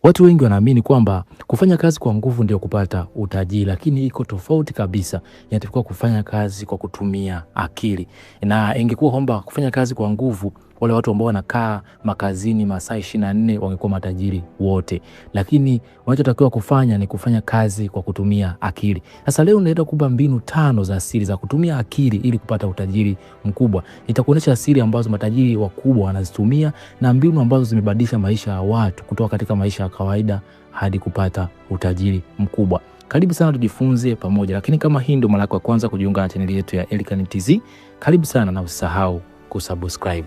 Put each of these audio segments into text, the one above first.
Watu wengi wanaamini kwamba kufanya kazi kwa nguvu ndio kupata utajiri, lakini iko tofauti kabisa. Inatakiwa kufanya kazi kwa kutumia akili. Na ingekuwa kwamba kufanya kazi kwa nguvu, wale watu ambao wanakaa makazini masaa 24 wangekuwa matajiri wote. Lakini wanachotakiwa kufanya ni kufanya kazi kwa kutumia akili. Sasa leo naenda kukupa mbinu 5 za siri za kutumia akili ili kupata utajiri mkubwa. Nitakuonyesha siri ambazo matajiri wakubwa wanazitumia na mbinu ambazo zimebadilisha maisha ya watu kutoka katika maisha ya kawaida hadi kupata utajiri mkubwa. Karibu sana tujifunze pamoja. Lakini kama hii ndio mara yako ya kwanza kujiunga na channel yetu ya Elikhan TZ, karibu sana na usisahau kusubscribe.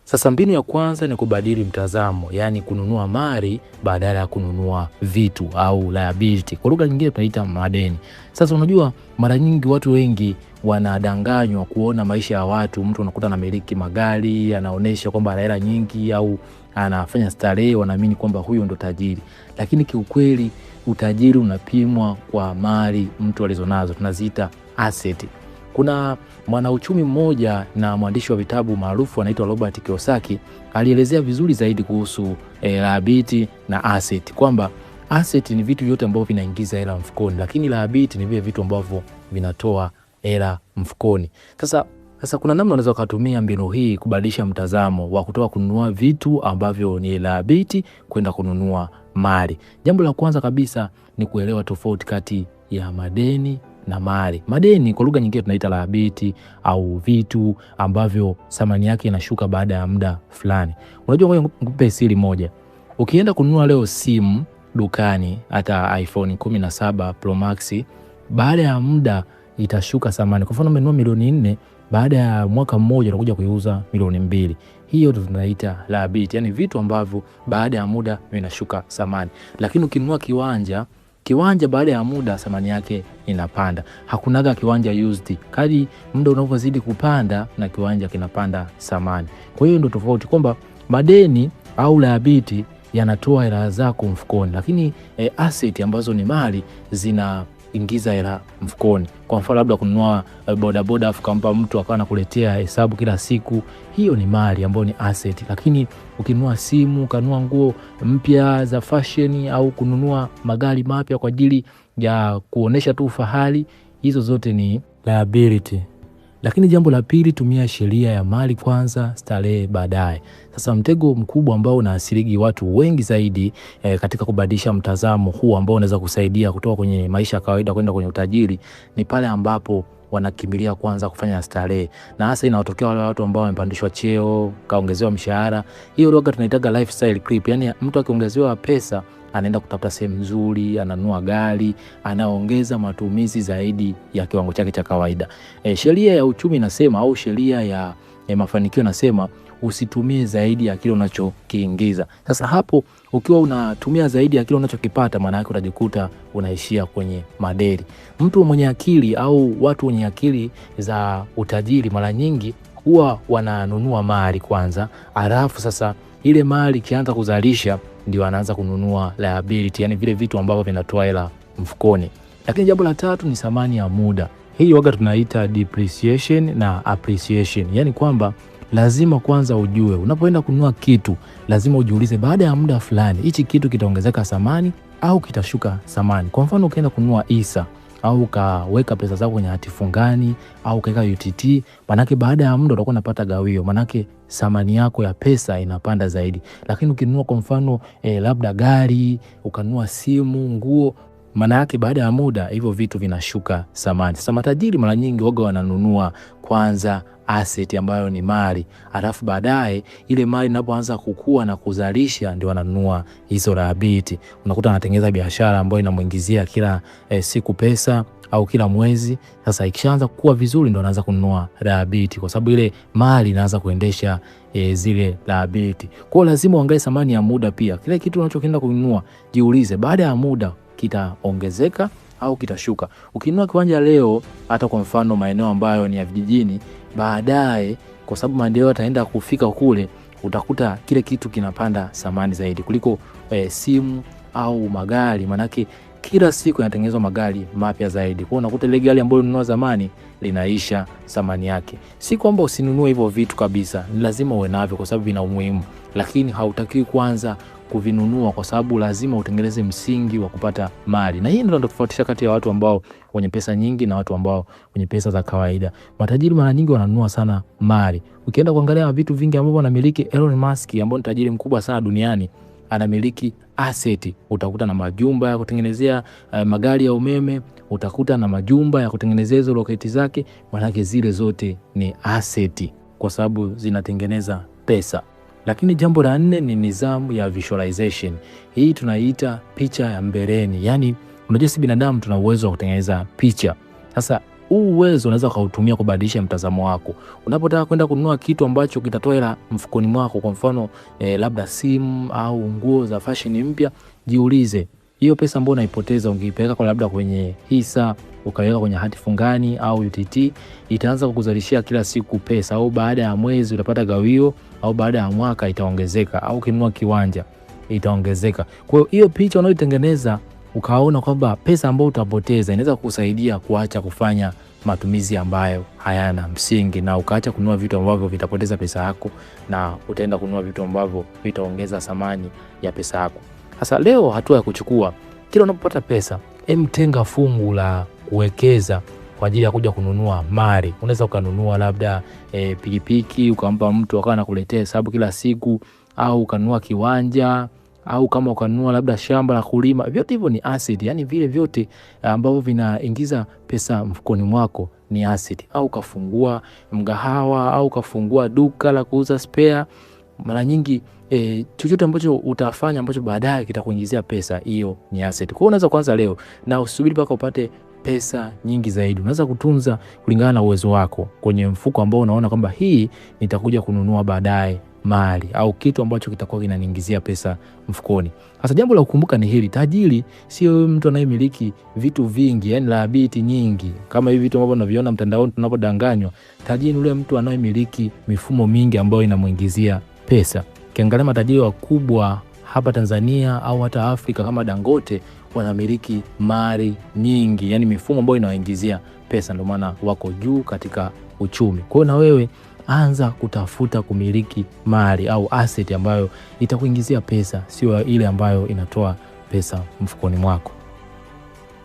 Sasa mbinu ya kwanza ni kubadili mtazamo, yani kununua mali badala ya kununua vitu au liability. Kwa lugha nyingine tunaita madeni. Sasa unajua mara nyingi watu wengi wanadanganywa kuona maisha ya watu. Mtu unakuta anamiliki magari, anaonesha kwamba ana hela nyingi au anafanya starehe, wanaamini kwamba huyo ndo tajiri. Lakini kiukweli utajiri unapimwa kwa mali mtu alizonazo, tunaziita asset. Kuna mwanauchumi mmoja na mwandishi wa vitabu maarufu anaitwa Robert Kiyosaki, alielezea vizuri zaidi kuhusu liability na asset, kwamba asset ni vitu vyote ambavyo vinaingiza hela mfukoni, lakini liability ni vile vitu ambavyo vinatoa hela mfukoni. Sasa kuna namna unaweza kutumia mbinu hii kubadilisha mtazamo wa kutoka kununua vitu ambavyo ni liability kwenda kununua mali. Jambo la kwanza kabisa ni kuelewa tofauti kati ya madeni na mali. Madeni kwa lugha nyingine tunaita liability au vitu ambavyo thamani yake inashuka baada ya muda fulani. Unajua, nikupe siri moja. Ukienda kununua leo simu dukani, hata iPhone 17 Pro Max, baada ya muda itashuka thamani. Kwa mfano umenunua milioni 4, baada ya mwaka mmoja unakuja kuiuza milioni 2. Hiyo ndio tunaita liability, yani vitu ambavyo baada ya muda vinashuka thamani. Lakini ukinunua kiwanja baada ya muda thamani yake inapanda. Hakunaga kiwanja used. Kadri muda unavyozidi kupanda na kiwanja kinapanda thamani. Kwa hiyo ndio tofauti, kwamba madeni au liability yanatoa hela zako mfukoni, lakini asset ambazo ni mali zinaingiza hela mfukoni. Kwa mfano labda kununua bodaboda afu kampa mtu akawa anakuletea hesabu kila siku, hiyo ni mali ambayo ni asset. Lakini ukinunua simu, kanunua nguo mpya za fashion au kununua magari mapya kwa ajili ya kuonesha tu fahari, hizo zote ni liability. Lakini jambo la pili, tumia sheria ya mali kwanza, starehe baadaye. Sasa mtego mkubwa ambao unaasirigi watu wengi zaidi katika kubadilisha mtazamo huu ambao unaweza kusaidia kutoka kwenye maisha ya kawaida kwenda kwenye utajiri ni pale ambapo wanakimbilia kwanza kufanya starehe. Na hasa inawatokea wale watu ambao wamepandishwa cheo, kaongezewa mshahara. Hiyo ndio tunaitaga lifestyle creep. Yani mtu akiongezewa pesa anaenda kutafuta sehemu nzuri, ananunua gari, anaongeza matumizi zaidi ya kiwango chake cha kawaida. Sheria ya uchumi inasema, au sheria ya mafanikio inasema, usitumie zaidi ya kile unachokiingiza. Sasa hapo ukiwa unatumia zaidi ya kile unachokipata, maana yake utajikuta unaishia kwenye madeni. Mtu mwenye akili au watu wenye akili za utajiri mara nyingi huwa wananunua mali kwanza, alafu sasa ile mali ikianza kuzalisha ndio anaanza kununua liability, yani vile vitu ambavyo vinatoa hela mfukoni. Lakini jambo la tatu ni thamani ya muda. Hii waga tunaita depreciation na appreciation. Yani kwamba lazima kwanza ujue unapoenda kununua kitu, lazima ujiulize baada ya muda fulani hichi kitu kitaongezeka thamani au kitashuka thamani. Kwa mfano ukienda kununua hisa au kaweka pesa zako kwenye hati fungani au kaweka UTT, manake baada ya muda utakuwa unapata gawio, manake thamani yako ya pesa inapanda zaidi. Lakini ukinunua kwa mfano labda gari, ukanunua simu, nguo, maana yake baada ya muda hivyo vitu vinashuka thamani. Sasa matajiri mara nyingi waga wananunua kwanza asset ambayo ni mali, alafu baadaye ile mali inapoanza kukua na kuzalisha ndio wananunua hizo liability. Unakuta anatengeneza biashara ambayo inamuingizia kila siku pesa au kila mwezi. Sasa ikishaanza kukua vizuri ndio anaanza kununua liability, kwa sababu ile mali inaanza kuendesha zile liability. Kwa hiyo lazima uangalie thamani ya muda pia. Kile kitu unachokwenda kununua, jiulize baada ya muda kitaongezeka au kitashuka. Ukinunua kiwanja leo, hata kwa mfano maeneo ambayo ni ya vijijini, baadaye kwa sababu maendeleo yataenda kufika kule, utakuta kile kitu kinapanda thamani zaidi kuliko simu au magari. Manake kila siku yanatengenezwa magari mapya zaidi. Kwa hiyo unakuta ile gari ambalo ulinunua zamani linaisha thamani yake. Si kwamba usinunue hivyo vitu kabisa, ni lazima uwe navyo kwa sababu vina umuhimu, lakini hautakiwi kwanza kuvinunua kwa sababu lazima utengeneze msingi wa kupata mali. Na hii ndio tofautisha kati ya watu ambao wenye pesa nyingi na watu ambao wenye pesa za kawaida. Matajiri mara nyingi wananunua sana mali. Ukienda kuangalia vitu vingi ambavyo anamiliki Elon Musk, ambaye ni tajiri mkubwa sana duniani, anamiliki asset. Utakuta na majumba ya kutengenezea magari ya umeme, utakuta na majumba ya kutengenezea hizo roketi zake. Maana zile zote ni asset kwa sababu zinatengeneza pesa. Lakini jambo la 4 ni nidhamu ya visualization. Hii tunaiita picha ya mbeleni. Yaani unajua si binadamu tuna uwezo wa kutengeneza picha. Sasa huu uwezo unaweza kuutumia kubadilisha mtazamo wako. Unapotaka kwenda kununua kitu ambacho kitatoa hela mfukoni mwako, kwa mfano labda simu au nguo za fashion mpya, jiulize, hiyo pesa ambayo unaipoteza ungeipeleka kwa labda kwenye hisa, ukaweka kwenye hati fungani au UTT, itaanza kukuzalishia kila siku pesa, au baada ya mwezi utapata gawio, au baada ya mwaka itaongezeka, au ukinunua kiwanja itaongezeka. Kwa hiyo hiyo picha unayotengeneza ukaona kwamba pesa ambayo utapoteza inaweza kukusaidia kuacha kufanya matumizi ambayo hayana msingi, na ukaacha kununua vitu ambavyo vitapoteza pesa yako, na utaenda kununua vitu ambavyo vitaongeza thamani ya pesa yako. Sasa leo hatua ya kuchukua, kila unapopata pesa, tenga fungu la kuwekeza kwa ajili ya kuja kununua mali. Unaweza ukanunua labda pikipiki, ukampa mtu akawa anakuletea hesabu kila siku, au ukanunua kiwanja, au kama ukanunua labda shamba la kulima. Vyote hivyo ni asset. Yani vile vyote ambavyo vinaingiza pesa mfukoni mwako ni asset. Au kafungua mgahawa, au kafungua duka la kuuza spare. Mara nyingi chochote ambacho utafanya ambacho baadaye kitakuingizia pesa, hiyo ni asset. Kwa hiyo unaweza kuanza leo na usubiri mpaka upate pesa nyingi zaidi. Unaweza kutunza kulingana na uwezo wako kwenye mfuko ambao unaona kwamba hii nitakuja kununua baadaye mali au kitu ambacho kitakuwa kinaniingizia pesa mfukoni. Sasa jambo la kukumbuka ni hili, tajiri sio mtu anayemiliki vitu vingi, yani liability nyingi kama hivi vitu ambavyo tunaviona mtandaoni tunapodanganywa. Tajiri ni yule mtu anayemiliki mifumo mingi ambayo inamuingizia pesa. Kiangalia matajiri wakubwa hapa Tanzania au hata Afrika kama Dangote, wanamiliki mali nyingi, yani mifumo ambayo inawaingizia pesa, ndio maana wako juu katika uchumi. Kwa hiyo na wewe anza kutafuta kumiliki mali au asset ambayo itakuingizia pesa, sio ile ambayo inatoa pesa mfukoni mwako.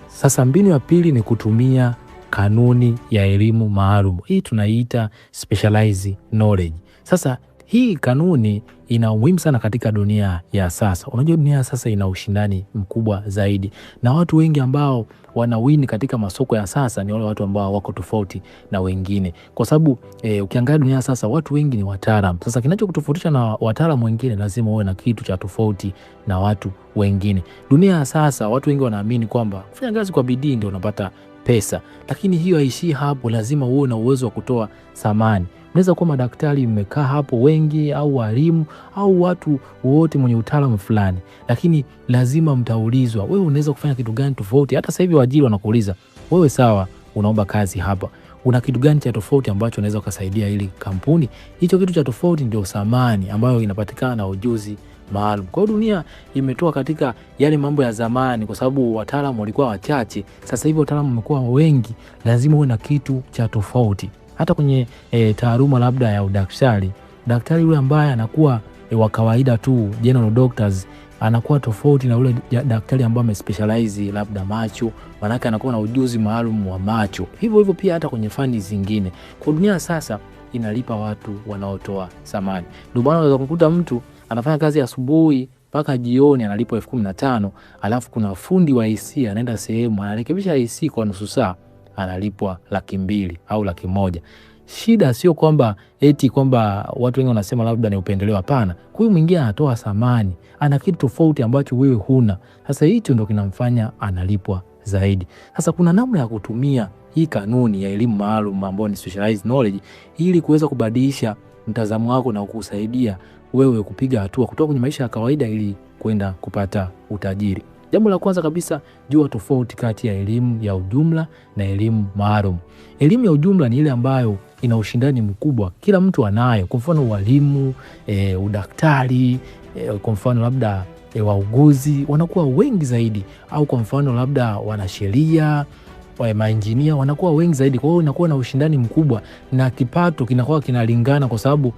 Sasa mbinu ya pili ni kutumia kanuni ya elimu maalum. Hii tunaiita specialized knowledge. Sasa hii kanuni ina umuhimu sana katika dunia ya sasa. Unajua dunia ya sasa ina ushindani mkubwa zaidi, na watu wengi ambao wanawini katika masoko ya sasa ni wale watu ambao wako tofauti na wengine, kwa sababu ukiangalia dunia ya sasa watu wengi ni wataalamu. Sasa kinachokutofautisha na wataalamu wengine, lazima uwe na kitu cha tofauti na watu wengine. Dunia ya sasa watu wengi wanaamini kwamba kufanya kazi kwa bidii ndio unapata pesa, lakini hiyo haishii hapo. Lazima uwe na uwezo wa kutoa thamani. Unaweza kuwa madaktari mmekaa hapo wengi, au walimu, au watu wote mwenye utaalamu fulani, lakini lazima mtaulizwa, wewe unaweza kufanya kitu gani tofauti? Hata sasa hivi waajiri wanakuuliza, wewe sawa, unaomba kazi hapa, una kitu gani cha tofauti ambacho unaweza kusaidia ili kampuni? Hicho kitu cha tofauti ndio thamani ambayo inapatikana na ujuzi maalum. Kwa hiyo dunia imetoka katika yale mambo ya zamani, kwa sababu wataalamu walikuwa wachache. Sasa hivi wataalamu wamekuwa wengi, lazima uwe na kitu cha tofauti. Hata kwenye taaluma labda ya udaktari, daktari yule ambaye anakuwa wa kawaida tu, general doctors, anakuwa tofauti na yule daktari ambaye amespecialize labda macho, maana anakuwa na ujuzi maalum wa macho. Hivyo hivyo pia hata kwenye fani zingine. Kwa dunia sasa inalipa watu wanaotoa thamani. Ndio maana unaweza kukuta mtu anafanya kazi asubuhi mpaka jioni analipwa 15,000, alafu kuna fundi wa AC anaenda sehemu anarekebisha AC kwa nusu saa, analipwa 200,000 au 100,000. Shida sio kwamba eti kwamba watu wengi wanasema labda ni upendeleo, hapana. Huyu mwingine anatoa thamani, ana kitu tofauti ambacho wewe huna. Sasa hicho ndio kinamfanya analipwa zaidi. Sasa kuna namna ya kutumia hii kanuni ya elimu maalum ambayo ni specialized knowledge ili kuweza kubadilisha mtazamo wako na kukusaidia wewe kupiga hatua kutoka kwenye maisha ya kawaida ili kwenda kupata utajiri. Jambo la kwanza kabisa, jua tofauti kati ya elimu ya ujumla na elimu maalum. Elimu ya ujumla ni ile ambayo ina ushindani mkubwa, kila mtu anayo. Kwa mfano walimu, udaktari, kwa mfano labda wauguzi wanakuwa wengi zaidi, au kwa mfano labda wanasheria, maengineer wanakuwa wengi zaidi. Kwa hiyo inakuwa na ushindani mkubwa na kipato kinakuwa kinalingana, kwa sababu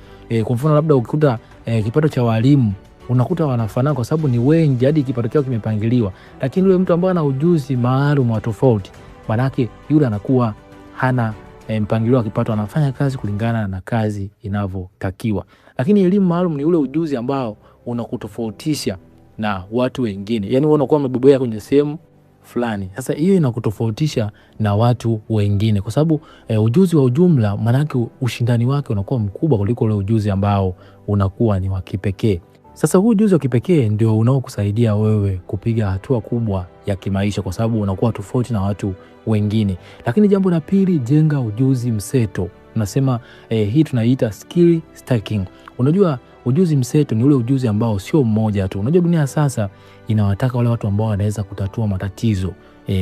kwa mfano labda ukikuta kipato cha walimu unakuta wanafanana kwa sababu ni wengi hadi kipato chao kimepangiliwa. Lakini yule mtu ambaye ana ujuzi maalum wa tofauti, manake yule anakuwa hana mpangilio wa kipato, anafanya kazi kulingana na kazi inavyotakiwa. Lakini elimu maalum ni ule ujuzi ambao unakutofautisha na watu wengine. Yaani wewe unakuwa umebobea kwenye sehemu fulani. Sasa hiyo inakutofautisha na watu wengine, kwa sababu ujuzi wa ujumla manake ushindani wake unakuwa mkubwa kuliko ule ujuzi ambao unakuwa ni wa kipekee. Sasa huu ujuzi wa kipekee ndio unaokusaidia wewe kupiga hatua kubwa ya kimaisha, kwa sababu unakuwa tofauti na watu wengine. Lakini jambo la pili, jenga ujuzi mseto. Tunasema hii tunaiita skill stacking. Unajua ujuzi mseto ni ule ujuzi ambao sio mmoja tu. Unajua dunia sasa inawataka wale watu ambao wanaweza kutatua matatizo.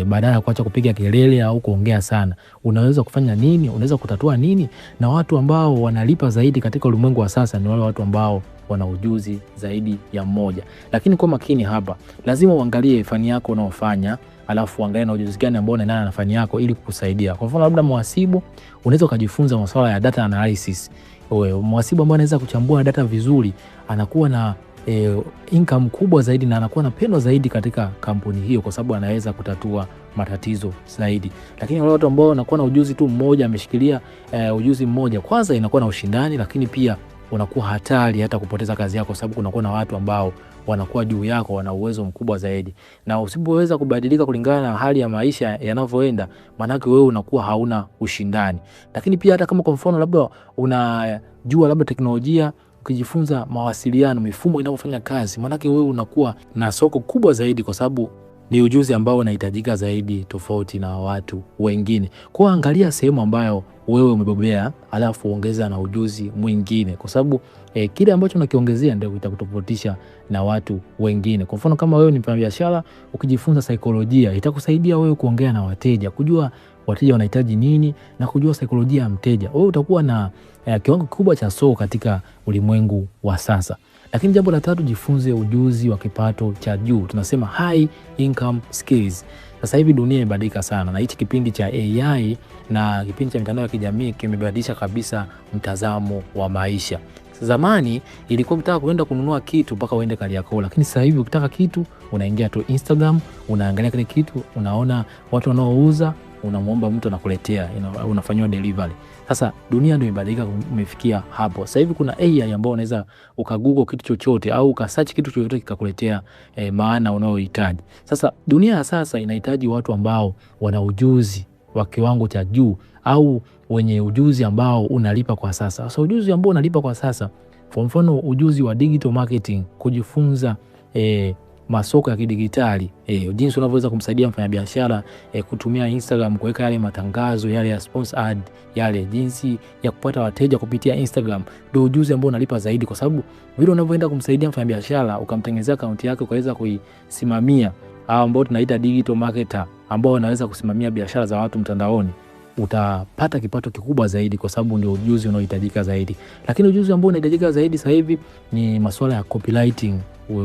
Badala ya kuacha kupiga kelele au kuongea sana. Unaweza kufanya nini? Unaweza kutatua nini? Na watu ambao wanalipa zaidi katika ulimwengu wa sasa ni wale watu ambao wana ujuzi zaidi ya mmoja. Lakini kwa makini hapa, lazima uangalie fani yako unaofanya, alafu uangalie na ujuzi gani ambao unaendana na fani yako ili kukusaidia. Kwa mfano labda mhasibu, unaweza kujifunza masuala ya data analysis. Mhasibu ambaye anaweza kuchambua data vizuri, anakuwa na income kubwa zaidi na anakuwa na pendo zaidi katika kampuni hiyo, kwa sababu anaweza kutatua matatizo zaidi. Lakini wale watu ambao wanakuwa na ujuzi tu mmoja, ameshikilia ujuzi mmoja, kwanza inakuwa na ushindani, lakini pia unakuwa hatari hata kupoteza kazi yako, sababu kunakuwa na watu ambao wanakuwa juu yako, wana uwezo mkubwa zaidi. Na usipoweza kubadilika kulingana na hali ya maisha yanavyoenda, manake wewe unakuwa hauna ushindani. Lakini pia hata kama kwa mfano labda unajua labda teknolojia, ukijifunza mawasiliano, mifumo inavyofanya kazi, manake wewe unakuwa na soko kubwa zaidi, kwa sababu ni ujuzi ambao unahitajika zaidi tofauti na watu wengine. Kwa angalia sehemu ambayo wewe umebobea, alafu ongeza na ujuzi mwingine, kwa sababu kile ambacho unakiongezea ndio kitakutofautisha na watu wengine. Kwa mfano kama wewe ni mfanyabiashara, ukijifunza saikolojia, itakusaidia wewe kuongea na wateja, kujua wateja wanahitaji nini na kujua saikolojia ya mteja. Wewe utakuwa na kiwango kikubwa cha soko katika ulimwengu wa sasa. Lakini jambo la tatu, jifunze ujuzi wa kipato cha juu. Tunasema high income skills. Sasa hivi dunia imebadilika sana, na hichi kipindi cha AI na kipindi cha mitandao ya kijamii kimebadilisha kabisa mtazamo wa maisha. Zamani ilikuwa ukitaka kuenda kununua kitu mpaka uende Kariakoo, lakini sasa hivi ukitaka kitu unaingia tu Instagram, unaangalia kile kitu, unaona watu wanaouza, unamwomba mtu anakuletea, unafanywa delivery. Sasa dunia ndio imebadilika, umefikia hapo. Sasa hivi kuna AI ambao unaweza ukagoogle kitu chochote au ukasearch kitu chochote kikakuletea maana unayohitaji. Sasa dunia ya sasa inahitaji watu ambao wana ujuzi wa kiwango cha juu au wenye ujuzi ambao unalipa kwa sasa. Sasa ujuzi ambao unalipa kwa sasa, kwa mfano ujuzi wa digital marketing, kujifunza masoko ya kidigitali, jinsi unavyoweza kumsaidia mfanyabiashara kutumia Instagram kuweka yale matangazo yale ya sponsor ad, yale jinsi ya kupata wateja kupitia Instagram, ndio ujuzi ambao unalipa zaidi, kwa sababu vile unavyoenda kumsaidia mfanyabiashara, ukamtengenezea akaunti yake, ukaweza kuisimamia, ambao tunaita digital marketer, ambao wanaweza kusimamia biashara za watu mtandaoni, utapata kipato kikubwa zaidi, kwa sababu ndio ujuzi unaohitajika zaidi. Lakini ujuzi ambao unahitajika zaidi sasa hivi ni masuala ya copywriting,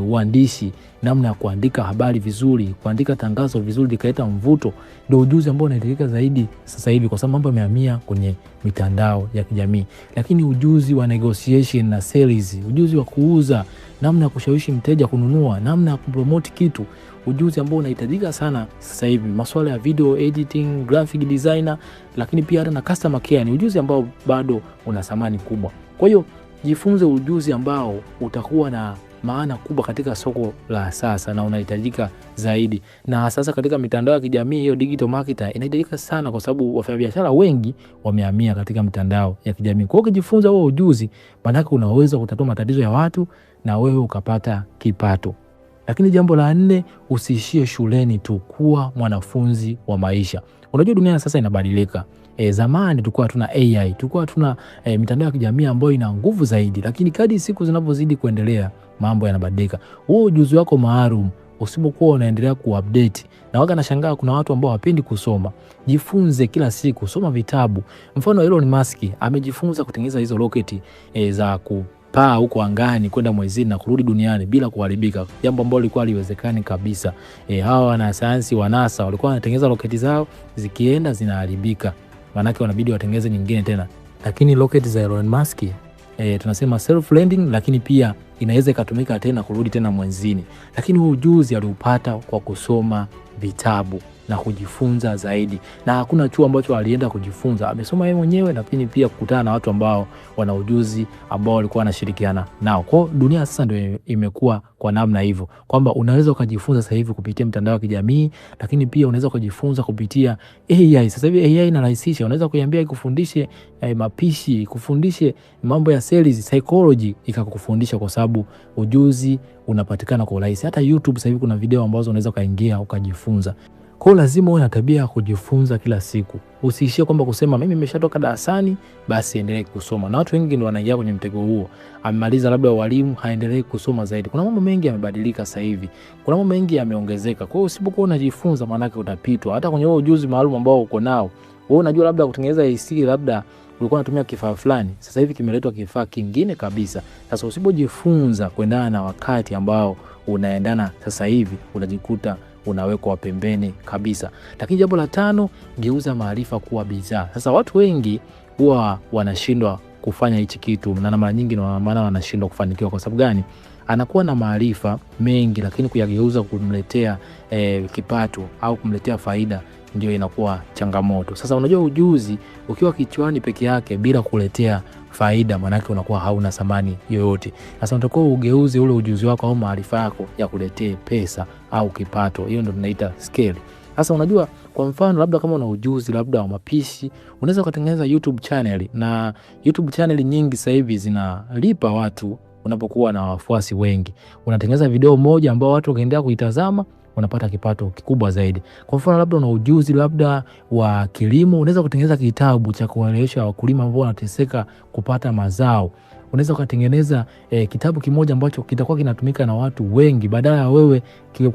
uandishi, namna ya kuandika habari vizuri, kuandika tangazo vizuri likaleta mvuto, ndio ujuzi ambao unahitajika zaidi sasa hivi, kwa sababu mambo yamehamia kwenye mitandao ya kijamii. Lakini ujuzi wa negotiation na sales, ujuzi wa kuuza, namna ya kushawishi mteja kununua, namna ya kupromote kitu, ujuzi ambao unahitajika sana sasa hivi. Masuala ya video editing, graphic designer, lakini pia hata na customer care ni ujuzi ambao bado una thamani kubwa. Kwa hiyo jifunze ujuzi ambao utakuwa na maana kubwa katika soko la sasa na unahitajika zaidi. Na sasa katika mitandao ya kijamii, hiyo digital marketer inahitajika sana, kwa sababu wafanyabiashara wengi wamehamia katika mitandao ya kijamii. Kwa hiyo ukijifunza huo ujuzi, maana unaweza kutatua matatizo ya watu na wewe ukapata kipato. Lakini jambo la 4, usiishie shuleni tu, kuwa mwanafunzi wa maisha. Unajua dunia sasa inabadilika. Zamani tulikuwa tuna AI, tulikuwa tuna mitandao ya kijamii ambayo ina nguvu zaidi, lakini kadri siku zinavyozidi kuendelea mambo yanabadilika. Huo ujuzi wako maalum usipokuwa unaendelea kuupdate, na waga nashangaa kuna watu ambao hawapendi kusoma. Jifunze kila siku, soma vitabu. Mfano Elon Musk amejifunza kutengeneza hizo roketi za kupaa huko angani kwenda mwezini na kurudi duniani bila kuharibika, jambo ambalo lilikuwa haliwezekani kabisa. Hawa wanasayansi wa NASA walikuwa wanatengeneza roketi zao, zikienda zinaharibika, maana yake wanabidi watengeneze nyingine tena. Lakini roketi za Elon Musk tunasema self landing, lakini pia inaweza ikatumika tena kurudi tena mwezini. Lakini ujuzi aliupata kwa kusoma vitabu na kujifunza zaidi, na hakuna chuo ambacho alienda kujifunza, amesoma yeye mwenyewe, lakini pia kukutana na watu ambao wana ujuzi ambao walikuwa wanashirikiana nao. Kwa dunia sasa ndio imekuwa kwa namna hivyo, kwamba unaweza ukajifunza sasa hivi kupitia mtandao wa kijamii, lakini pia unaweza kujifunza kupitia AI. Sasa hivi AI inarahisisha, unaweza kuiambia ikufundishe mapishi, kufundishe mambo ya sales, psychology, ikakufundisha kwa sababu ujuzi unapatikana kwa urahisi. Hata YouTube sasa hivi kuna video ambazo unaweza kaingia ukajifunza. Kwa lazima uwe na tabia ya kujifunza kila siku. Usiishie kwamba kusema mimi nimeshatoka darasani basi endelee kusoma. Na watu wengi ndio wanaingia kwenye mtego huo. Amemaliza labda walimu, haendelee kusoma zaidi. Kuna mambo mengi yamebadilika sasa hivi. Kuna mambo mengi yameongezeka. Kwa hiyo usipokuwa unajifunza maana yake utapitwa. Hata kwenye ujuzi maalum ambao uko nao. Wewe unajua labda kutengeneza AC, labda ulikuwa unatumia kifaa fulani, sasa hivi kimeletwa kifaa kingine kabisa. Sasa usipojifunza kuendana na wakati ambao unaendana sasa hivi, unajikuta unawekwa pembeni kabisa. Lakini jambo la 5, geuza maarifa kuwa bidhaa. Sasa watu wengi huwa wanashindwa kufanya hichi kitu, na mara nyingi na maana wanashindwa kufanikiwa. Kwa sababu gani? Anakuwa na maarifa mengi, lakini kuyageuza kumletea kipato au kumletea faida ndio inakuwa changamoto. Sasa unajua ujuzi ukiwa kichwani peke yake bila kuletea faida, maana yake unakuwa hauna thamani yoyote. Sasa unatakiwa ugeuze ule ujuzi wako au maarifa yako ya kuletee pesa au kipato. Hiyo ndio tunaita scale. Sasa unajua, kwa mfano labda kama una ujuzi labda wa mapishi, unaweza kutengeneza YouTube channel, na YouTube channel nyingi sasa hivi zinalipa watu unapokuwa na wafuasi wengi. Unatengeneza video moja ambao watu wakiendelea kuitazama unapata kipato kikubwa zaidi. Kwa mfano labda una ujuzi labda wa kilimo, unaweza kutengeneza kitabu cha kuwaelewesha wakulima ambao wanateseka kupata mazao. Unaweza kutengeneza kitabu kimoja ambacho kitakuwa kinatumika na watu wengi badala ya wewe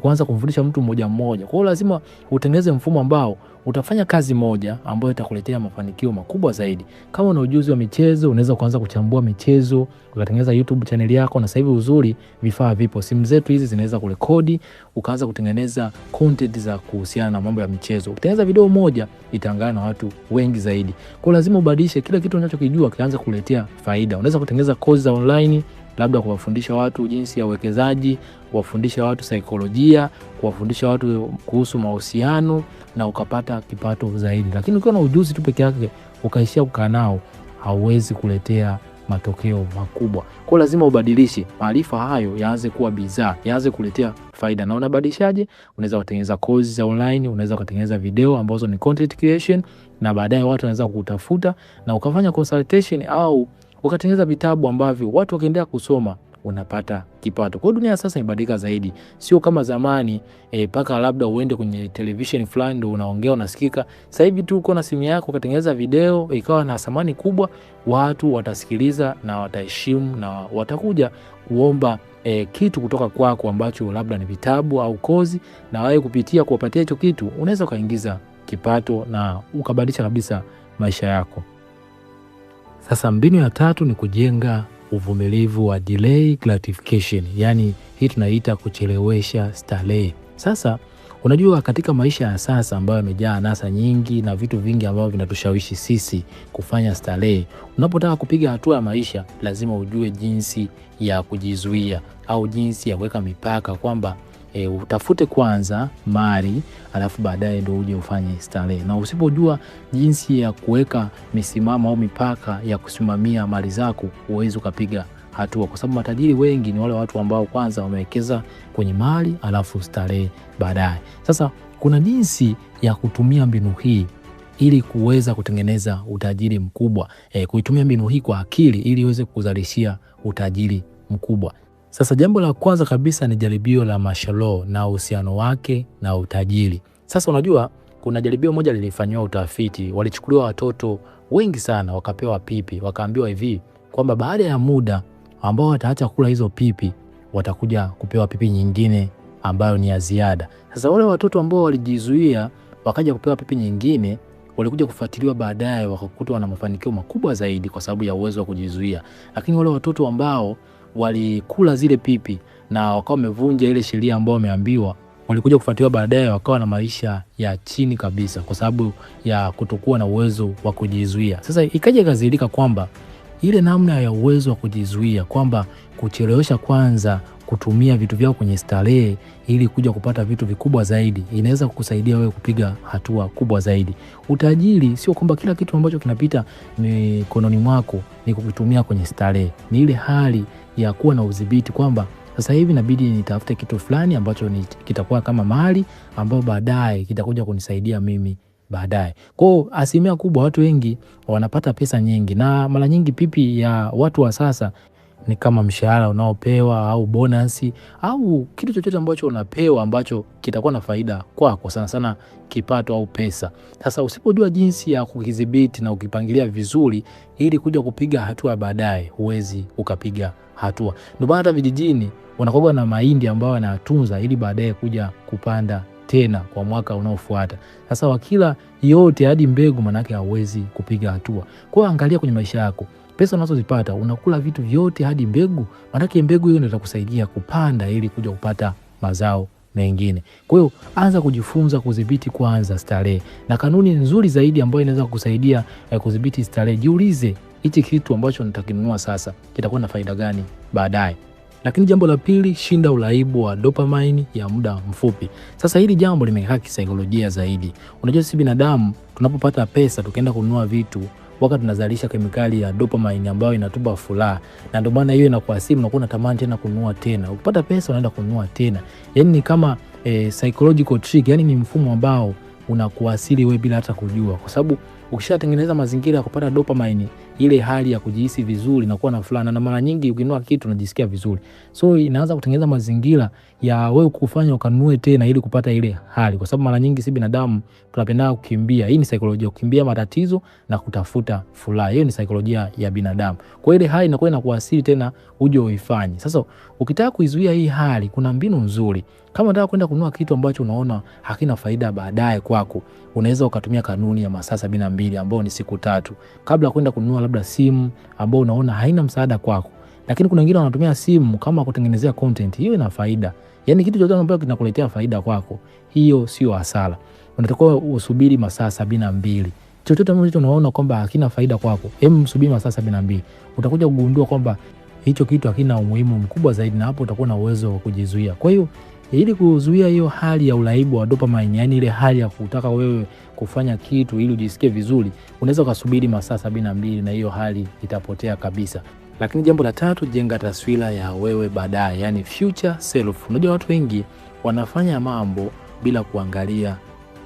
kuanza kumfundisha mtu mmoja mmoja. Kwa hiyo lazima utengeneze mfumo ambao utafanya kazi moja ambayo itakuletea mafanikio makubwa zaidi. Kama una ujuzi wa michezo, unaweza kuanza kuchambua michezo, ukatengeneza YouTube channel yako. Na sasa hivi uzuri, vifaa vipo, simu zetu hizi zinaweza kurekodi, ukaanza kutengeneza content za kuhusiana na mambo ya michezo. Utengeneza video moja itaangana na watu wengi zaidi. Kwa lazima ubadilishe kila kitu unachokijua kianze kuletea faida. Unaweza kutengeneza course za online, labda kuwafundisha watu jinsi ya uwekezaji, kuwafundisha watu saikolojia, kuwafundisha watu kuhusu mahusiano, na ukapata kipato zaidi. Lakini ukiwa na ujuzi tu peke yake ukaishia kukaa nao, hauwezi kuletea matokeo makubwa. Kwa lazima ubadilishe maarifa hayo yaanze kuwa bidhaa, yaanze kuletea faida. Na unabadilishaje? Unaweza kutengeneza course za online, unaweza kutengeneza video ambazo ni content creation, na baadaye watu wanaweza kukutafuta na ukafanya consultation, au ukatengeneza vitabu ambavyo watu wakiendelea kusoma unapata kipato. Kwa dunia sasa imebadilika zaidi. Sio kama zamani paka labda uende kwenye television fulani ndio unaongea unasikika. Sasa hivi tu uko na simu yako ukatengeneza video ikawa na thamani kubwa, watu watasikiliza na wataheshimu na watakuja kuomba kitu kutoka kwako ambacho labda ni vitabu au kozi, na wewe kupitia kuwapatia hicho kitu unaweza kaingiza kipato na ukabadilisha kabisa maisha yako. Sasa mbinu ya 3 ni kujenga uvumilivu wa delay gratification. Yani hii tunaita kuchelewesha starehe. Sasa unajua katika maisha ya sasa ambayo yamejaa anasa nyingi na vitu vingi ambavyo vinatushawishi sisi kufanya starehe, unapotaka kupiga hatua ya maisha lazima ujue jinsi ya kujizuia au jinsi ya kuweka mipaka, kwamba utafute kwanza mali alafu baadaye ndio uje ufanye starehe. Na usipojua jinsi ya kuweka misimamo au mipaka ya kusimamia mali zako, huwezi ukapiga hatua, kwa sababu matajiri wengi ni wale watu ambao kwanza wamewekeza kwenye mali alafu starehe baadaye. Sasa kuna jinsi ya kutumia mbinu hii ili kuweza kutengeneza utajiri mkubwa. Kuitumia mbinu hii kwa akili ili iweze kuzalishia utajiri mkubwa. Sasa jambo la kwanza kabisa ni jaribio la Maslow na uhusiano wake na utajiri. Sasa unajua kuna jaribio moja lilifanywa utafiti, walichukuliwa watoto wengi sana wakapewa pipi, wakaambiwa hivi kwamba baada ya muda ambao wataacha kula hizo pipi watakuja kupewa pipi nyingine ambayo ni ya ziada. Sasa wale watoto ambao walijizuia wakaja kupewa pipi nyingine walikuja kufuatiliwa baadaye wakakutwa wana mafanikio makubwa zaidi kwa sababu ya uwezo wa kujizuia. Lakini wale watoto ambao walikula zile pipi na wakawa wamevunja ile sheria ambayo wameambiwa, walikuja kufuatiliwa baadaye wakawa na maisha ya chini kabisa kwa sababu ya kutokuwa na uwezo wa kujizuia. Sasa ikaja ikazilika kwamba ile namna ya uwezo wa kujizuia, kwamba kuchelewesha kwanza kutumia vitu vyao kwenye starehe ili kuja kupata vitu vikubwa zaidi, inaweza kukusaidia wewe kupiga hatua kubwa zaidi. Utajiri sio kwamba kila kitu ambacho kinapita mikononi mwako ni kukitumia kwenye starehe. Ni ile hali ya kuwa na udhibiti kwamba sasa hivi inabidi nitafute kitu fulani ambacho kitakuwa kama mali ambao baadaye kitakuja kunisaidia mimi baadaye. Kwa asilimia kubwa watu wengi wanapata pesa nyingi, na mara nyingi pipi ya watu wa sasa ni kama mshahara unaopewa au bonasi au kitu chochote ambacho unapewa ambacho kitakuwa na faida kwako, sana sana kipato au pesa. Sasa usipojua jinsi ya kukidhibiti na ukipangilia vizuri ili kuja kupiga hatua baadaye, huwezi ukapiga hatua. Ndio maana hata vijijini wanakuwa na mahindi ambayo wanatunza ili baadaye kuja kupanda tena kwa mwaka unaofuata. Sasa wakila yote hadi mbegu, manake hauwezi kupiga hatua. Kwa hiyo angalia kwenye maisha yako, pesa unazozipata unakula vitu vyote hadi mbegu, manake mbegu hiyo ndio itakusaidia kupanda ili kuja kupata mazao mengine. Kwa hiyo anza kujifunza kudhibiti kwanza starehe. Na kanuni nzuri zaidi ambayo inaweza kukusaidia kudhibiti starehe, jiulize hichi kitu ambacho nitakinunua sasa kitakuwa na faida gani baadaye. Lakini jambo la pili, shinda uraibu wa dopamine ya muda mfupi. Sasa hili jambo limekaa kisaikolojia zaidi. Unajua sisi binadamu tunapopata pesa tukaenda kununua vitu, wakati tunazalisha kemikali ya dopamine ambayo inatupa furaha, na ndio maana hiyo inakuasimu na unatamani tena kununua tena. Ukipata pesa unaenda kununua tena. Yaani ni kama psychological trick, yani ni mfumo ambao unakuasili wewe bila hata kujua, kwa sababu ukishatengeneza mazingira ya kupata dopamine, ile hali ya kujihisi vizuri na kuwa na furaha, na mara nyingi ukinunua kitu unajisikia vizuri, so inaanza kutengeneza mazingira ya wewe kufanya ukanunue tena ili kupata ile hali. Kwa sababu mara nyingi si binadamu tunapenda kukimbia. Hii ni saikolojia, kukimbia matatizo na kutafuta furaha. Hiyo ni saikolojia ya binadamu. Kwa ile hali inakuwa inakuasili tena uje uifanye. Sasa ukitaka kuizuia hii hali, kuna mbinu nzuri. Kama unataka kwenda kununua kitu ambacho unaona hakina faida baadaye kwako, unaweza ukatumia kanuni ya masaa 72 ambayo ni siku 3 kabla kwenda kununua labda simu ambayo unaona haina msaada kwako. Lakini kuna wengine wanatumia simu kama kutengenezea content, hiyo ina faida. Yaani kitu chochote ambacho kinakuletea faida kwako, hiyo sio hasara. Unatakiwa usubiri masaa 72. Chochote ambacho unaona kwamba hakina faida kwako, subiri masaa 72. Utakuja kugundua kwamba hicho kitu hakina umuhimu mkubwa zaidi, na hapo utakuwa na uwezo wa kujizuia. Kwa hiyo ili kuzuia hiyo hali ya uraibu wa dopamine, yani ile hali ya kutaka wewe kufanya kitu ili ujisikie vizuri, unaweza kusubiri masaa 72 na hiyo hali itapotea kabisa. Lakini jambo la tatu, jenga taswira ya wewe baadaye, yani future self. Unajua watu wengi wanafanya mambo bila kuangalia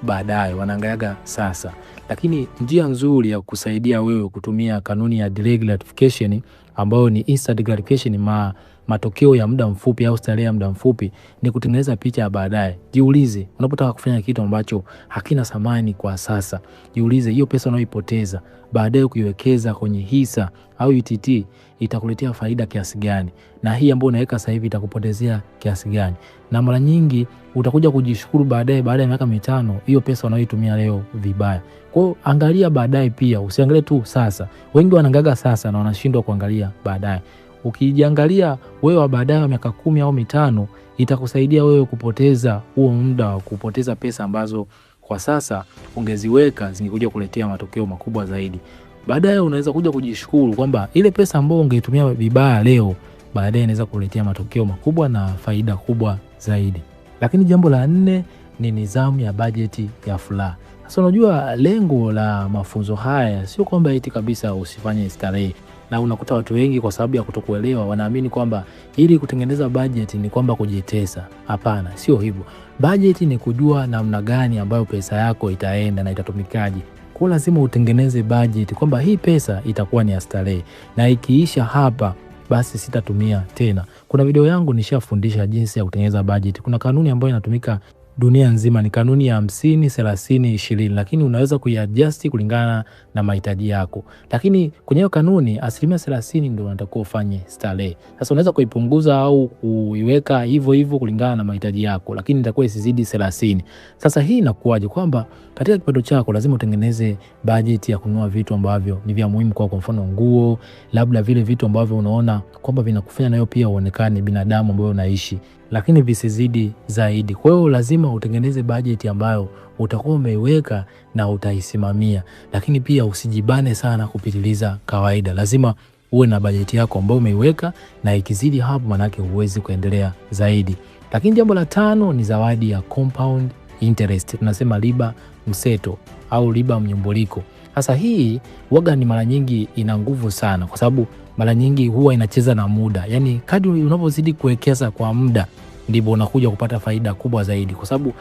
baadaye, wanaangaliaga sasa. Lakini njia nzuri ya kusaidia wewe kutumia kanuni ya delayed gratification ambayo ni instant gratification, matokeo ya muda mfupi au starehe ya muda mfupi, ni kutengeneza picha ya baadaye. Jiulize, unapotaka kufanya kitu ambacho hakina thamani kwa sasa, jiulize hiyo pesa unayoipoteza baadaye kuiwekeza kwenye hisa au UTT itakuletea faida kiasi gani, na hii ambayo unaweka sasa hivi itakupotezea kiasi gani. Na mara nyingi utakuja kujishukuru baadaye, baada ya miaka 5, hiyo pesa unayoitumia leo vibaya. Kwa hiyo angalia baadaye pia, usiangalie tu sasa. Wengi wanaangalia sasa na wanashindwa kuangalia baadaye. Ukijiangalia wewe wa baadaye wa miaka 10 au 5, itakusaidia wewe kupoteza huo muda wa kupoteza pesa ambazo kwa sasa ungeziweka zingekuja kuletea matokeo makubwa zaidi. Baadaye unaweza kuja kujishukuru kwamba ile pesa ambayo ungeitumia vibaya leo baadaye inaweza kuletea matokeo makubwa na faida kubwa zaidi. Lakini jambo la 4 ni nidhamu ya bajeti ya furaha. Sasa unajua lengo la mafunzo haya sio kwamba eti kabisa usifanye starehe. Na unakuta watu wengi kwa sababu ya kutokuelewa wanaamini kwamba ili kutengeneza budget ni kwamba kujitesa. Hapana, sio hivyo. Budget ni kujua namna gani ambayo pesa yako itaenda na itatumikaje. Kwa lazima utengeneze budget kwamba hii pesa itakuwa ni ya starehe, na ikiisha hapa basi sitatumia tena. Kuna video yangu nishafundisha jinsi ya kutengeneza budget. Kuna kanuni ambayo inatumika dunia nzima ni kanuni ya 50-30-20, lakini unaweza kuiadjust kulingana na mahitaji yako. Lakini kwenye hiyo kanuni 30% ndio unatakiwa ufanye starehe. Sasa unaweza kuipunguza au kuiweka hivyo hivyo kulingana na mahitaji yako, lakini itakuwa isizidi 30. Sasa hii inakuwaje? Kwamba katika kipato chako lazima utengeneze budget ya kununua vitu ambavyo ni vya muhimu kwa mfano nguo, labda vile vitu ambavyo unaona kwamba vinakufanya nayo pia uonekane binadamu ambaye unaishi, lakini visizidi zaidi. Kwa hiyo lazima utengeneze budget ambayo utakuwa umeiweka na utaisimamia, lakini pia usijibane sana kupitiliza kawaida. Lazima uwe na budget yako ambayo umeiweka, na ikizidi hapo manake huwezi kuendelea zaidi. Lakini jambo la 5 ni zawadi ya compound interest. Tunasema riba mseto au riba mnyumbuliko. Sasa hii waga ni mara nyingi ina nguvu sana, kwa sababu mara nyingi huwa inacheza na muda. Yani kadri unapozidi kuwekeza kwa muda ndipo unakuja kupata faida kubwa zaidi, kwa sababu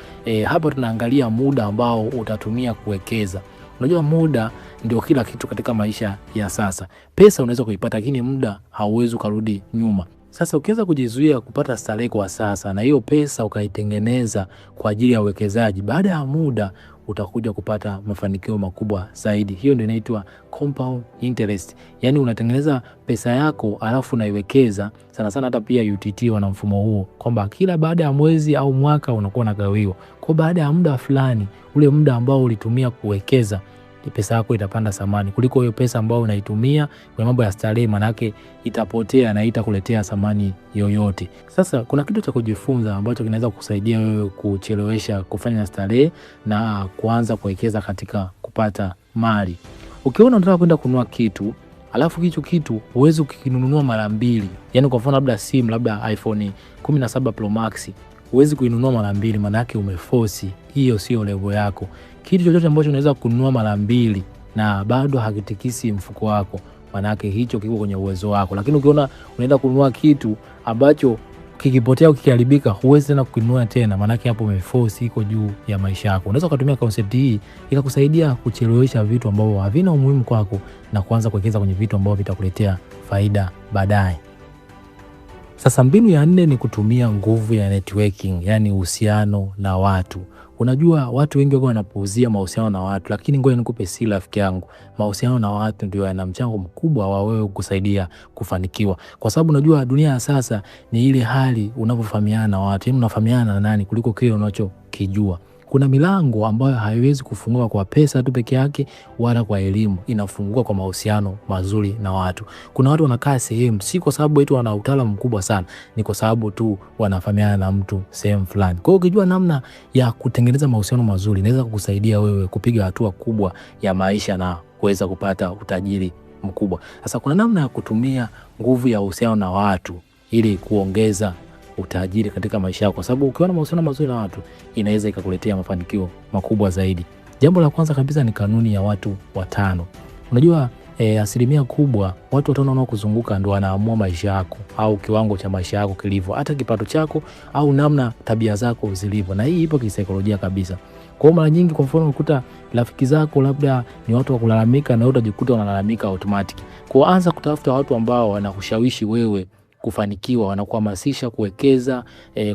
hapa tunaangalia muda ambao utatumia kuwekeza. Unajua muda ndio kila kitu katika maisha ya sasa. Pesa unaweza kuipata, lakini muda hauwezi kurudi nyuma. Sasa ukianza kujizuia kupata starehe kwa sasa na hiyo pesa ukaitengeneza kwa ajili ya uwekezaji, baada ya muda utakuja kupata mafanikio makubwa zaidi. Hiyo ndio inaitwa compound interest. Yani unatengeneza pesa yako alafu unaiwekeza. Sana sana hata pia UTT wana mfumo huo kwamba kila baada ya mwezi au mwaka unakuwa unagawiwa. Kwa baada ya muda fulani, ule muda ambao ulitumia kuwekeza, pesa yako itapanda thamani kuliko hiyo pesa ambayo unaitumia kwa mambo ya starehe, manake itapotea na haitakuletea thamani yoyote. Sasa kuna kitu cha kujifunza ambacho kinaweza kukusaidia wewe kuchelewesha kufanya starehe na kuanza kuwekeza katika kupata mali. Ukiona unataka kwenda kununua kitu, alafu kitu huwezi kukinunua mara mbili. Yani kwa mfano labda simu, labda iPhone 17 Pro Max, huwezi kuinunua mara mbili, manake umeforce. Hiyo sio level yako. Kitu chochote ambacho unaweza kununua mara mbili na bado hakitikisi mfuko wako, manake hicho kiko kwenye uwezo wako. Lakini ukiona unaenda kununua kitu ambacho kikipotea au kikiharibika, huwezi tena kukinunua tena, manake hapo umeforce, iko juu ya maisha yako. Unaweza kutumia concept hii ikakusaidia kuchelewesha vitu ambavyo havina umuhimu kwako na kuanza kuwekeza kwenye vitu ambavyo vitakuletea faida baadaye. Sasa mbinu ya 4 ni kutumia nguvu ya networking, yani uhusiano na watu. Unajua watu wengi wanapuuzia mahusiano na watu, lakini ngoja nikupe siri rafiki yangu. Mahusiano na watu ndio yana mchango mkubwa wa wewe kusaidia kufanikiwa. Kwa sababu unajua dunia ya sasa ni ile hali unavyofahamiana na watu. Yaani unafahamiana na nani kuliko kile unachokijua. Kuna milango ambayo haiwezi kufungua kwa pesa tu peke yake wala kwa elimu, inafungua kwa mahusiano mazuri na watu. Kuna watu wanakaa sehemu si kwa sababu eti wana utaalamu mkubwa sana, ni kwa sababu tu wanafahamiana na mtu sehemu fulani. Kwa hiyo ukijua namna ya kutengeneza mahusiano mazuri, inaweza kukusaidia wewe kupiga hatua kubwa ya maisha na kuweza kupata utajiri mkubwa. Sasa kuna namna ya kutumia nguvu ya uhusiano na watu ili kuongeza utajiri katika maisha yako, kwa sababu ukiwa na mahusiano mazuri na watu inaweza ikakuletea mafanikio makubwa zaidi. Jambo la kwanza kabisa ni kanuni ya watu 5. Unajua asilimia kubwa watu 5 wanaokuzunguka ndio wanaamua maisha yako au kiwango cha maisha yako kilivyo, hata kipato chako au namna tabia zako zilivyo, na hii ipo kisaikolojia kabisa. Kwa mara nyingi kwa mfano ukuta rafiki zako labda ni watu wa kulalamika na wewe utajikuta unalalamika automatic. Kwa anza kutafuta watu ambao wanakushawishi wewe kufanikiwa, wanakuhamasisha kuwekeza,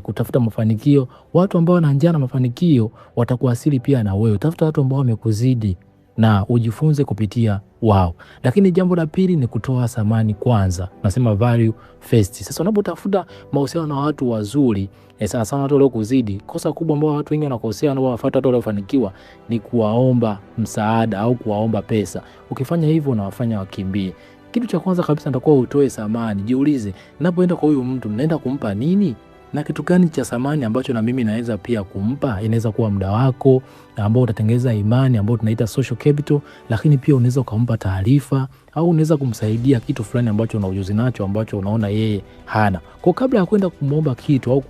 kutafuta mafanikio. Watu ambao wana njaa na mafanikio watakuasili pia na wewe. Tafuta watu ambao wamekuzidi na ujifunze kupitia wao. Lakini jambo la pili ni kutoa thamani kwanza. Nasema value first. Sasa unapotafuta mahusiano na watu wazuri, sana watu walio kuzidi, kosa kubwa ambao watu wengi wanakosea na wanafuata watu waliofanikiwa ni kuwaomba msaada au kuwaomba pesa. Ukifanya hivyo unawafanya wakimbie. Kitu cha kwanza kabisa nitakuwa utoe thamani. Jiulize, ninapoenda kwa huyu mtu naenda kumpa nini? Na kitu gani cha thamani ambacho na mimi naweza pia kumpa? Inaweza kuwa muda wako ambao utatengeneza imani ambao tunaita social capital, lakini pia unaweza kumpa taarifa au unaweza kumsaidia kitu fulani ambacho una ujuzi nacho ambacho unaona yeye hana. Kwa kabla ya kwenda kumuomba kitu au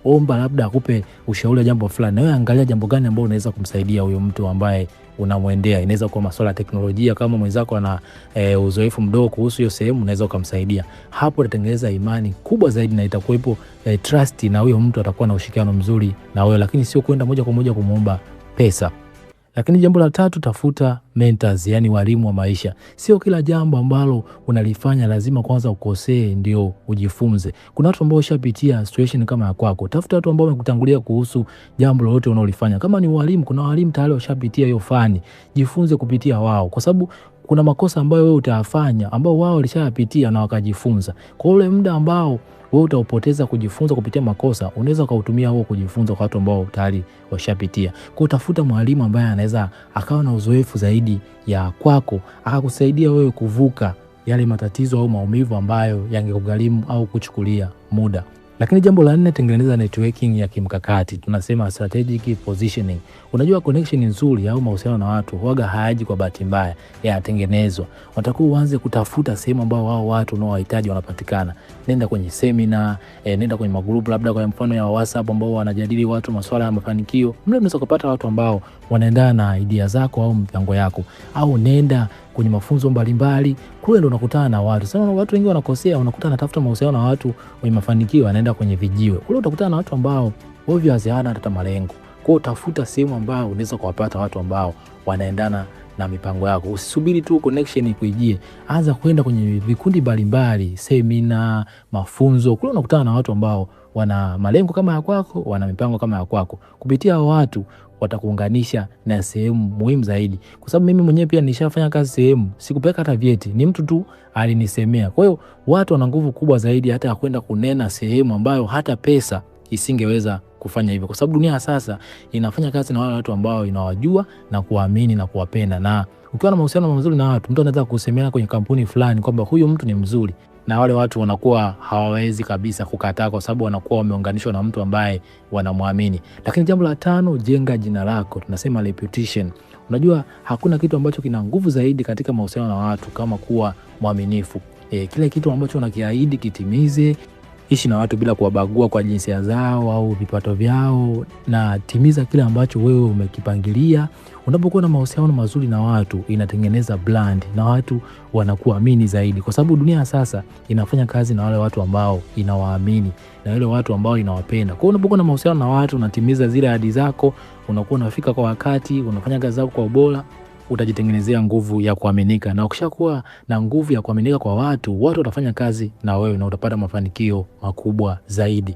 kuomba labda akupe ushauri wa jambo fulani, wewe angalia jambo gani ambalo unaweza kumsaidia huyo mtu ambaye unamwendea. Inaweza kuwa masuala ya teknolojia, kama mwenzako ana uzoefu mdogo kuhusu hiyo sehemu, unaweza kumsaidia. Hapo utatengeneza imani kubwa zaidi na itakuwepo trust, na huyo mtu atakuwa na ushirikiano mzuri na wewe, lakini sio kwenda moja kwa moja kumuomba pesa. Lakini jambo la tatu, tafuta mentors, yani walimu wa maisha. Sio kila jambo ambalo unalifanya lazima kwanza ukosee ndio ujifunze. Kuna watu ambao washapitia situation kama ya kwako. Tafuta watu ambao wamekutangulia kuhusu jambo lolote unaolifanya. Kama ni walimu, kuna walimu tayari washapitia hiyo fani. Jifunze kupitia wao, kwa sababu kuna makosa ambayo wewe utayafanya ambao wao walishayapitia na wakajifunza. Kwa ule muda ambao wewe utaupoteza kujifunza kupitia makosa, unaweza ukautumia huo kujifunza kwa watu ambao tayari washapitia. Kwa utafuta mwalimu ambaye anaweza akawa na uzoefu zaidi ya kwako, akakusaidia wewe kuvuka yale matatizo au maumivu ambayo yangekugharimu au kuchukulia muda. Lakini jambo la 4, tengeneza networking ya kimkakati. Tunasema strategic positioning. Unajua connection nzuri au mahusiano na watu huaga hayaji kwa bahati mbaya, yanatengenezwa. Unatakiwa uanze kutafuta sehemu ambao wao watu unaowahitaji wanapatikana. Nenda kwenye seminar, nenda kwenye magroup labda kwa mfano ya WhatsApp ambao wanajadili watu masuala ya mafanikio. Mle unaweza kupata watu ambao wanaendana na idea zako au mpango yako. Au nenda kwenye mafunzo mbalimbali, kule ndo unakutana na watu. Sasa watu wengi wanakosea, unakuta anatafuta mahusiano na watu wenye mafanikio, anaenda kwenye vijiwe. Kule utakutana na watu ambao obviously hawana hata malengo. Kwa hiyo utafuta sehemu ambao unaweza kuwapata watu ambao wanaendana na mipango yako. Usisubiri tu connection ikujie. Anza kwenda kwenye vikundi mbalimbali, seminar, mafunzo. Kule unakutana na watu ambao wana malengo kama ya kwako, wana mipango kama ya kwako. Kupitia watu watakuunganisha na sehemu muhimu zaidi. Kwa sababu mimi mwenyewe pia nishafanya kazi sehemu, sikupeka hata vyeti, ni mtu tu alinisemea. Kwa hiyo watu wana nguvu kubwa zaidi hata ya kwenda kunena sehemu ambayo hata pesa isingeweza kufanya hivyo. Kwa sababu dunia sasa inafanya kazi na wale watu ambao inawajua na kuamini na kuwapenda. Na ukiwa na mahusiano mazuri na watu, mtu anaweza kusemea kwenye kampuni fulani kwamba huyu mtu ni mzuri, na wale watu wanakuwa hawawezi kabisa kukataa kwa sababu wanakuwa wameunganishwa na mtu ambaye wanamwamini. Lakini jambo la 5, jenga jina lako. Tunasema reputation. Unajua hakuna kitu ambacho kina nguvu zaidi katika mahusiano na watu kama kuwa mwaminifu. Kile kitu ambacho unakiahidi kitimize. Ishi na watu bila kuwabagua kwa jinsia zao au vipato vyao, na timiza kile ambacho wewe umekipangilia. Unapokuwa na mahusiano mazuri na watu, inatengeneza brand na watu wanakuamini zaidi, kwa sababu dunia sasa inafanya kazi na wale watu ambao inawaamini na wale watu ambao inawapenda. Kwa hiyo unapokuwa na mahusiano na watu, unatimiza zile ahadi zako, unakuwa unafika kwa wakati, unafanya kazi zako kwa ubora, utajitengenezea nguvu ya kuaminika. Na ukishakuwa na nguvu ya kuaminika kwa watu, watu watafanya kazi na wewe na utapata mafanikio makubwa zaidi.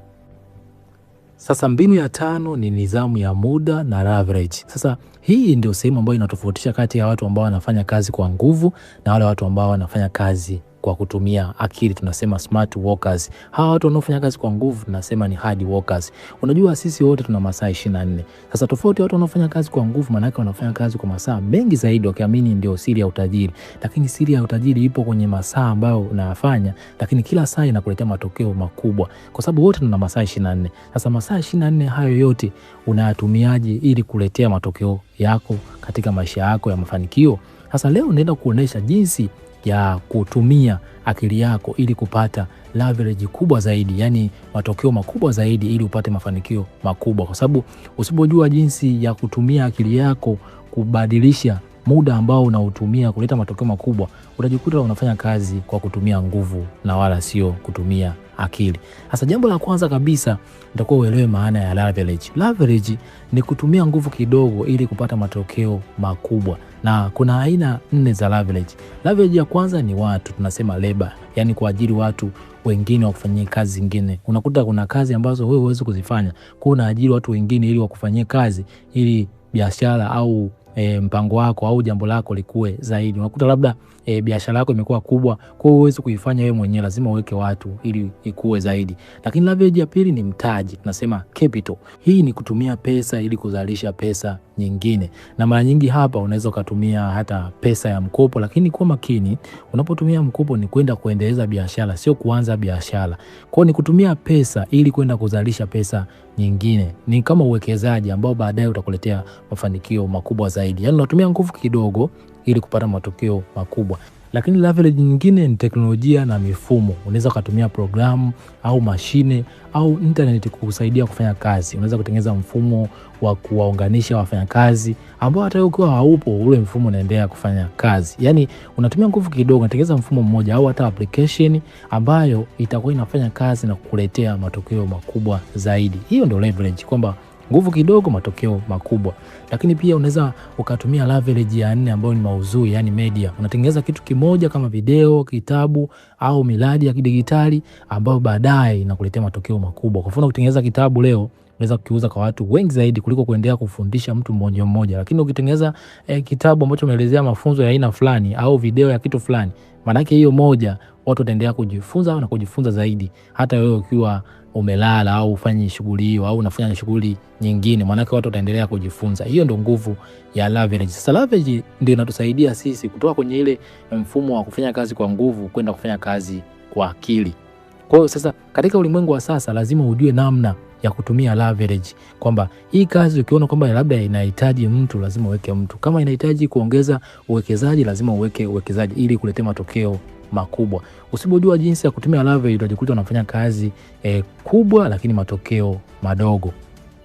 Sasa mbinu ya 5 ni nidhamu ya muda na leverage. Sasa hii ndio sehemu ambayo inatofautisha kati ya watu ambao wanafanya kazi kwa nguvu na wale watu ambao wanafanya kazi kwa kutumia akili. Tunasema smart workers. Hawa watu wanaofanya kazi kwa nguvu tunasema ni hard workers. Unajua sisi wote tuna masaa 24. Sasa tofauti watu wanaofanya kazi kwa nguvu, maana yake wanafanya kazi kwa masaa mengi zaidi wakiamini ndio siri ya utajiri. Lakini siri ya utajiri ipo kwenye masaa ambayo unayafanya, lakini kila saa inakuletea matokeo makubwa, kwa sababu wote tuna masaa 24. Sasa masaa 24 hayo yote unayatumiaje ili kuletea matokeo yako katika maisha yako ya mafanikio? Sasa leo naenda kuonesha jinsi ya kutumia akili yako ili kupata leverage kubwa zaidi, yani matokeo makubwa zaidi ili upate mafanikio makubwa. Kwa sababu usipojua jinsi ya kutumia akili yako kubadilisha muda ambao unautumia kuleta matokeo makubwa, utajikuta unafanya kazi kwa kutumia nguvu na wala sio kutumia akili. Sasa jambo la kwanza kabisa nitakuwa uelewe maana ya leverage. Leverage ni kutumia nguvu kidogo ili kupata matokeo makubwa. Na kuna aina 4 za leverage. Leverage ya kwanza ni watu, tunasema labor, yani kuajiri watu wengine wa kufanyia kazi zingine. Unakuta kuna kazi ambazo wewe huwezi kuzifanya, kwa unaajiri watu wengine ili wakufanyie kazi ili biashara au mpango wako au jambo lako likue zaidi. Unakuta labda biashara yako imekuwa kubwa, kwa hiyo huwezi kuifanya wewe mwenyewe, lazima uweke watu ili ikue zaidi. Lakini leverage ya pili ni mtaji, tunasema capital. Hii ni kutumia pesa ili kuzalisha pesa nyingine. Na mara nyingi hapa unaweza kutumia hata pesa ya mkopo, lakini kwa makini, unapotumia mkopo ni kwenda kuendeleza biashara, sio kuanza biashara. Kwa hiyo ni kutumia pesa ili kwenda kuzalisha pesa nyingine. Ni kama uwekezaji ambao baadaye utakuletea mafanikio makubwa zaidi. Yaani unatumia nguvu kidogo ili kupata matokeo makubwa. Lakini leverage nyingine ni teknolojia na mifumo. Unaweza kutumia programu au mashine au internet kukusaidia kufanya kazi. Unaweza kutengeneza mfumo wa kuwaunganisha wafanyakazi ambao hata ukiwa haupo ule mfumo unaendelea kufanya kazi. Yaani unatumia nguvu kidogo unatengeneza mfumo mmoja au hata application ambayo itakuwa inafanya kazi na kukuletea matokeo makubwa zaidi. Hiyo ndio leverage, kwamba nguvu kidogo, matokeo makubwa. Lakini pia unaweza ukatumia leverage ya 4 ambayo ni maudhui, yani media. Unatengeneza kitu kimoja kama video, kitabu au miradi ya kidigitali ambayo baadaye inakuletea matokeo makubwa. Kwa mfano ukitengeneza kitabu leo, unaweza kukiuza kwa watu wengi zaidi kuliko kuendelea kufundisha mtu mmoja mmoja. Lakini ukitengeneza kitabu ambacho umeelezea mafunzo ya aina fulani au video ya kitu fulani, maana yake hiyo moja watu wataendelea kujifunza na kujifunza zaidi, hata wewe ukiwa umelala au ufanye shughuli hiyo au unafanya shughuli nyingine, maana yake watu wataendelea kujifunza. Hiyo ndio nguvu ya leverage. Sasa leverage ndio inatusaidia sisi kutoka kwenye ile mfumo wa kufanya kazi kwa nguvu kwenda kufanya kazi kwa akili. Kwa hiyo sasa katika ulimwengu wa sasa lazima ujue namna ya kutumia leverage, kwamba hii kazi ukiona kwamba labda inahitaji mtu, lazima uweke mtu. Kama inahitaji kuongeza uwekezaji, lazima uweke uwekezaji ili kuletea matokeo makubwa. Usipojua jinsi ya kutumia leverage, utajikuta unafanya kazi kubwa lakini matokeo madogo.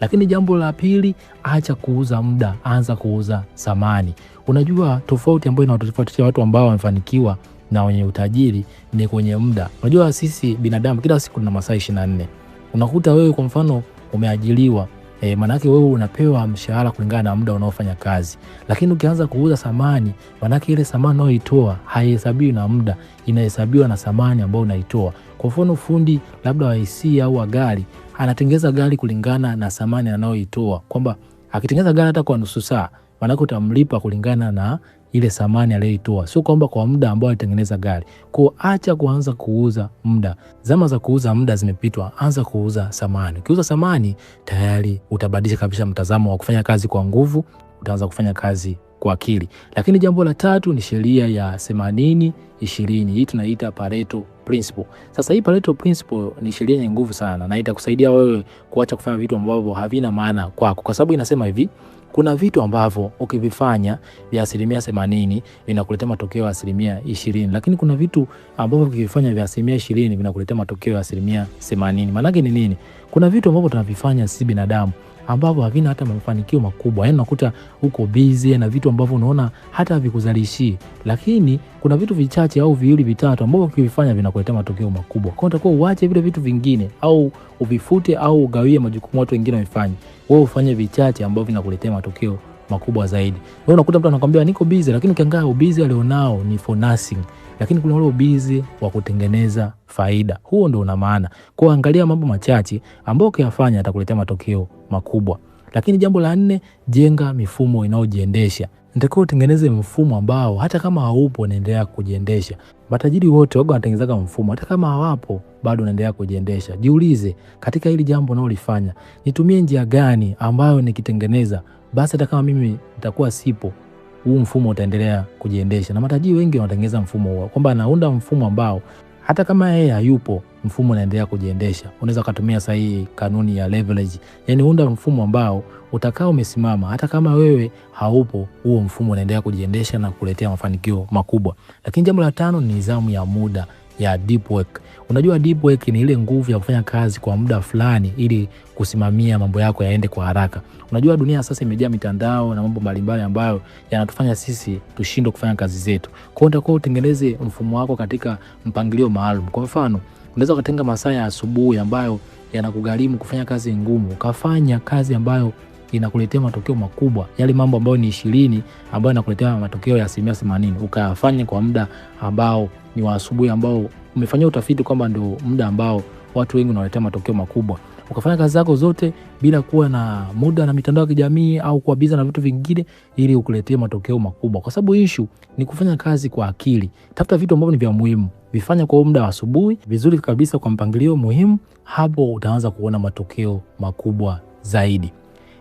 Lakini jambo la pili, acha kuuza muda, anza kuuza thamani. Unajua tofauti ambayo inatofautisha watu ambao wamefanikiwa na wenye utajiri ni kwenye muda. Unajua sisi binadamu kila siku tuna masaa 24. Unakuta wewe kwa mfano umeajiriwa, maana yake wewe unapewa mshahara kulingana na muda unaofanya kazi. Lakini ukianza kuuza thamani, maana yake ile thamani unayoitoa haihesabiwi na muda, inahesabiwa na thamani ambayo unaitoa. Kwa mfano fundi labda wa AC au wa gari, anatengeneza gari kulingana na thamani anayoitoa, kwamba akitengeneza gari hata kwa nusu saa, maana yake utamlipa kulingana na ile thamani aliyoitoa, sio kwamba kwa muda ambao alitengeneza gari. Kwa acha kuanza kuuza muda. Zama za kuuza muda zimepitwa, anza kuuza thamani. Ukiuza thamani tayari utabadilisha kabisa mtazamo wa kufanya kazi kwa nguvu, utaanza kufanya kazi kwa akili. Lakini jambo la tatu ni sheria ya 80-20. Hii tunaita Pareto Principle. Sasa hii Pareto Principle ni sheria yenye nguvu sana na itakusaidia wewe kuacha kufanya vitu ambavyo havina maana kwako, kwa sababu inasema hivi: kuna vitu ambavyo ukivifanya vya 80% vinakuletea matokeo ya 20%, lakini kuna vitu ambavyo ukivifanya vya 20% vinakuletea matokeo ya 80%. Maana yake ni nini? Kuna vitu ambavyo tunavifanya sisi binadamu ambavyo havina hata mafanikio makubwa. Yaani unakuta uko busy na vitu ambavyo unaona hata havikuzalishi, lakini kuna vitu vichache au viwili vitatu ambavyo ukivifanya vinakuletea matokeo makubwa. Kwa hiyo utakuwa uache vile vitu vingine au uvifute au ugawie majukumu watu wengine wafanye. Wewe ufanye vichache ambavyo vinakuletea matokeo makubwa zaidi. Wewe unakuta mtu anakuambia niko busy, lakini ukiangalia ubizi alionao ni for nothing. Lakini kuna ule ubizi wa kutengeneza faida. Huo ndio una maana. Kwa angalia mambo machache ambayo ukiyafanya atakuletea matokeo makubwa. Lakini jambo la 4, jenga mifumo inayojiendesha. Nitakiwa utengeneze mfumo ambao hata kama haupo unaendelea kujiendesha. Matajiri wote wao wanatengeneza mfumo, hata kama hawapo bado unaendelea kujiendesha. Jiulize, katika hili jambo unalolifanya, nitumie njia gani ambayo nikitengeneza basi hata kama mimi nitakuwa sipo, huu mfumo utaendelea kujiendesha. Na matajiri wengi wanatengeneza mfumo huo, kwamba anaunda mfumo ambao hata kama yeye hayupo mfumo unaendelea kujiendesha. Unaweza kutumia sahihi kanuni ya leverage. Yaani unda mfumo ambao utakao umesimama hata kama wewe haupo, huo mfumo unaendelea kujiendesha na kuletea mafanikio makubwa. Lakini jambo la 5 ni nidhamu ya muda ya deep work. Unajua deep work ni ile nguvu ya kufanya kazi kwa muda fulani ili kusimamia mambo yako yaende kwa haraka. Unajua dunia sasa imejaa mitandao na mambo mbalimbali ambayo yanatufanya sisi tushindwe kufanya kazi zetu. Kwa hiyo utakuwa utengeneze mfumo wako katika mpangilio maalum. Kwa mfano, unaweza kutenga masaa ya asubuhi ambayo yanakugharimu kufanya kazi ngumu, ukafanya kazi ambayo inakuletea matokeo makubwa. Yale mambo ambayo ni 20 ambayo yanakuletea matokeo ya 80%, ukafanya kwa muda ambao ni wa asubuhi, ambao umefanyia utafiti kwamba ndio muda ambao watu wengi wanaletea matokeo makubwa. Ukafanya kazi zako zote bila kuwa na muda na mitandao ya kijamii au kuwa busy na vitu vingine, ili ukuletee matokeo makubwa. Kwa sababu issue ni kufanya kazi kwa akili. Tafuta vitu ambavyo ni vya muhimu, vifanye kwa muda wa asubuhi vizuri kabisa kwa mpangilio muhimu. Hapo utaanza kuona matokeo makubwa zaidi.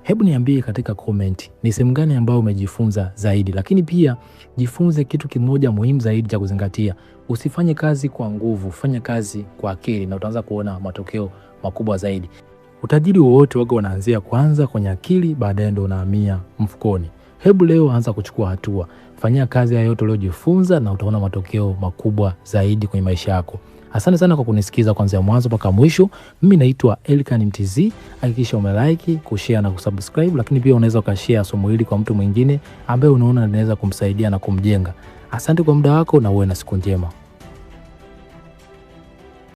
Hebu niambie katika comment ni sehemu gani ambayo umejifunza zaidi. Lakini pia jifunze kitu kimoja muhimu zaidi cha kuzingatia: usifanye kazi kwa nguvu, fanya kazi kwa akili na utaanza kuona matokeo makubwa zaidi. Utajiri wowote waga unaanzia kwanza kwenye akili, baadaye ndio unahamia mfukoni. Hebu leo anza kuchukua hatua, fanyia kazi hayo yote uliojifunza na utaona matokeo makubwa zaidi kwenye maisha yako. Asante sana kwa kunisikiza kuanzia mwanzo mpaka mwisho. Mimi naitwa Elkan Mtz. Hakikisha umelike, kushare na kusubscribe, lakini pia unaweza ukashare somo hili kwa mtu mwingine ambaye unaona linaweza kumsaidia na kumjenga. Asante kwa muda wako na uwe na siku njema.